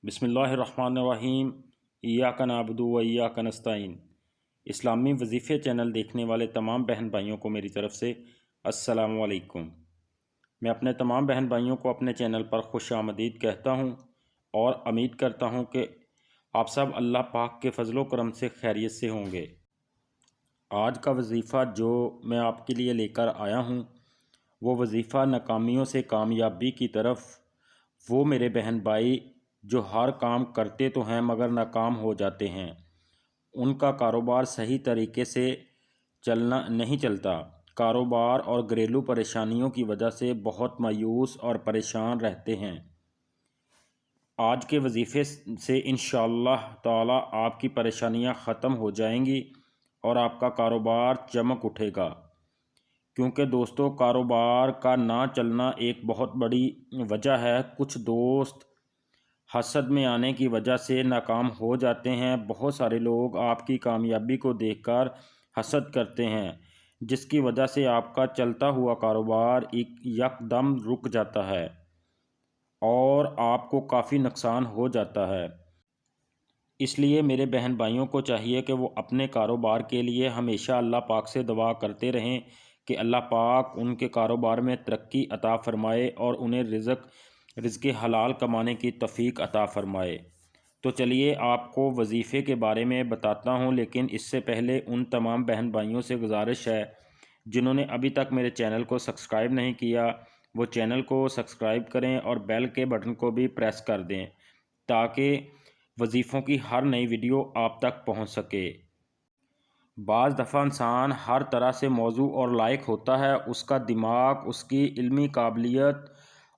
बिस्मिल्लाहिर्रहमानिर्रहीम। इय्याका नअबुदु व इय्याका नस्तईन। इस्लामी वजीफ़े चैनल देखने वाले तमाम बहन भाइयों को मेरी तरफ़ से अस्सलामु अलैकुम। मैं अपने तमाम बहन भाइयों को अपने चैनल पर खुश आमदीद कहता हूँ और उम्मीद करता हूँ कि आप सब अल्लाह पाक के फ़ज़ल व करम से खैरियत से होंगे। आज का वजीफ़ा जो मैं आपके लिए लेकर आया हूँ वो वजीफ़ा नाकामियों से कामयाबी की तरफ। वो मेरे बहन भाई जो हर काम करते तो हैं मगर नाकाम हो जाते हैं, उनका कारोबार सही तरीके से चलना नहीं चलता। कारोबार और घरेलू परेशानियों की वजह से बहुत मायूस और परेशान रहते हैं। आज के वजीफ़े से इंशाअल्लाह ताला आपकी परेशानियां ख़त्म हो जाएंगी और आपका कारोबार चमक उठेगा। क्योंकि दोस्तों, कारोबार का ना चलना एक बहुत बड़ी वजह है। कुछ दोस्त हसद में आने की वजह से नाकाम हो जाते हैं। बहुत सारे लोग आपकी कामयाबी को देखकर हसद करते हैं, जिसकी वजह से आपका चलता हुआ कारोबार यकदम रुक जाता है और आपको काफ़ी नुकसान हो जाता है। इसलिए मेरे बहन भाइयों को चाहिए कि वो अपने कारोबार के लिए हमेशा अल्लाह पाक से दुआ करते रहें कि अल्लाह पाक उनके कारोबार में तरक्की अता फ़रमाए और उन्हें रिज़्क़ हलाल कमाने की तौफ़ीक अता फ़रमाए। तो चलिए आपको वजीफ़े के बारे में बताता हूँ, लेकिन इससे पहले उन तमाम बहन भाइयों से गुजारिश है जिन्होंने अभी तक मेरे चैनल को सब्सक्राइब नहीं किया, वो चैनल को सब्सक्राइब करें और बेल के बटन को भी प्रेस कर दें ताकि वजीफ़ों की हर नई वीडियो आप तक पहुँच सके। बाज़ दफ़ा इंसान हर तरह से मौजू और लायक होता है, उसका दिमाग, उसकी इल्मी काबिलियत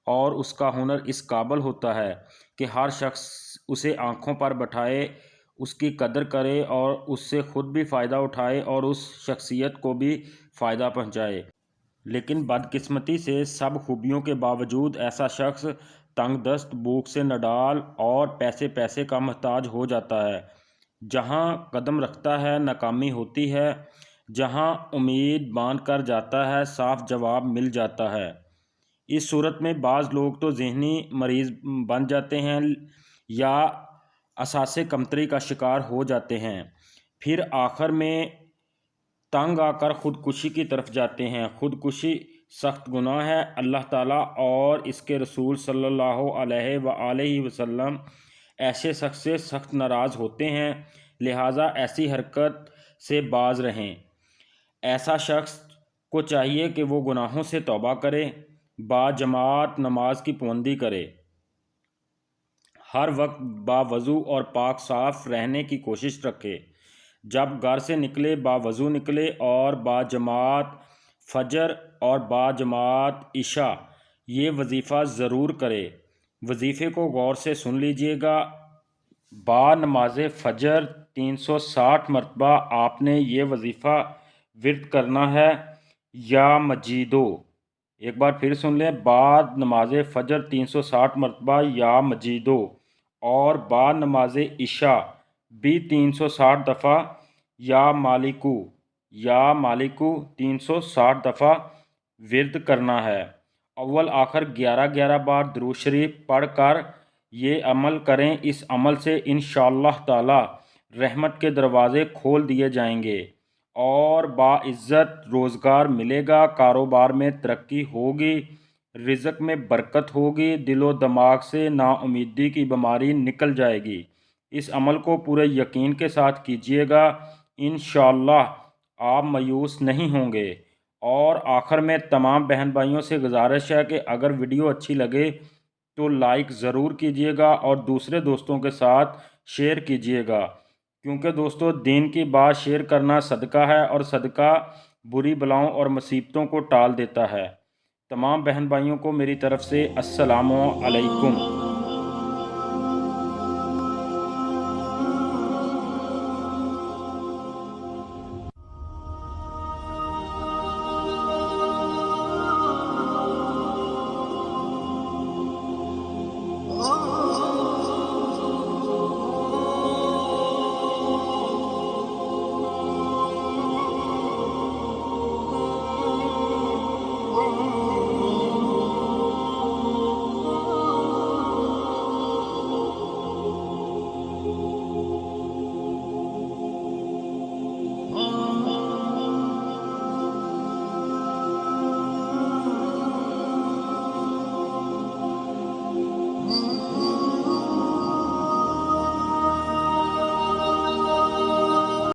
और उसका हुनर इस काबिल होता है कि हर शख्स उसे आँखों पर बैठाए, उसकी कदर करे और उससे ख़ुद भी फ़ायदा उठाए और उस शख्सियत को भी फ़ायदा पहुँचाए। लेकिन बदकिस्मती से सब खूबियों के बावजूद ऐसा शख्स तंगदस्त, भूख से नडाल और पैसे का मोहताज हो जाता है। जहाँ कदम रखता है नाकामी होती है, जहाँ उम्मीद बांध कर जाता है साफ जवाब मिल जाता है। इस सूरत में बाज़ लोग तो ज़हनी मरीज़ बन जाते हैं या असासे कमतरी का शिकार हो जाते हैं, फिर आखिर में तंग आकर ख़ुदकुशी की तरफ जाते हैं। ख़ुदकुशी सख्त गुनाह है। अल्लाह ताला और इसके रसूल सल्लल्लाहु अलैहि वसल्लम ऐसे शख्स से सख्त नाराज़ होते हैं, लिहाजा ऐसी हरकत से बाज रहें। ऐसा शख्स को चाहिए कि वो गुनाहों से तौबा करे, बाजमात नमाज की पाबंदी करे, हर वक्त बावज़ू और पाक साफ़ रहने की कोशिश रखे, जब घर से निकले बावज़ू निकले और बाजमात फजर और बाजमात इशा ये वजीफ़ा ज़रूर करे। वजीफ़े को गौर से सुन लीजिएगा। बा नमाज फजर 360 मरतबा आपने ये वजीफ़ा विर्द करना है या मजीदो। एक बार फिर सुन लें, बाद नमाज फजर 360 मरतबा या मजीदो और बाद नमाज इशा भी 360 दफ़ा या मालिकू 360 दफ़ा विर्द करना है। अव्वल आखिर 11 बार दुरूद शरीफ पढ़ कर ये अमल करें। इस अमल से इंशाअल्लाह ताला रहमत के दरवाज़े खोल दिए जाएंगे और बाइज़्ज़त रोज़गार मिलेगा, कारोबार में तरक्की होगी, रिज़्क़ में बरकत होगी, दिलो दिमाग से नाउमीदी की बीमारी निकल जाएगी। इस अमल को पूरे यकीन के साथ कीजिएगा, इंशाअल्लाह आप मायूस नहीं होंगे। और आखिर में तमाम बहन भाइयों से गुजारिश है कि अगर वीडियो अच्छी लगे तो लाइक ज़रूर कीजिएगा और दूसरे दोस्तों के साथ शेयर कीजिएगा, क्योंकि दोस्तों दीन की बात शेयर करना सदका है और सदका बुरी बलाओं और मुसीबतों को टाल देता है। तमाम बहन भाइयों को मेरी तरफ़ से अस्सलामु अलैकुम।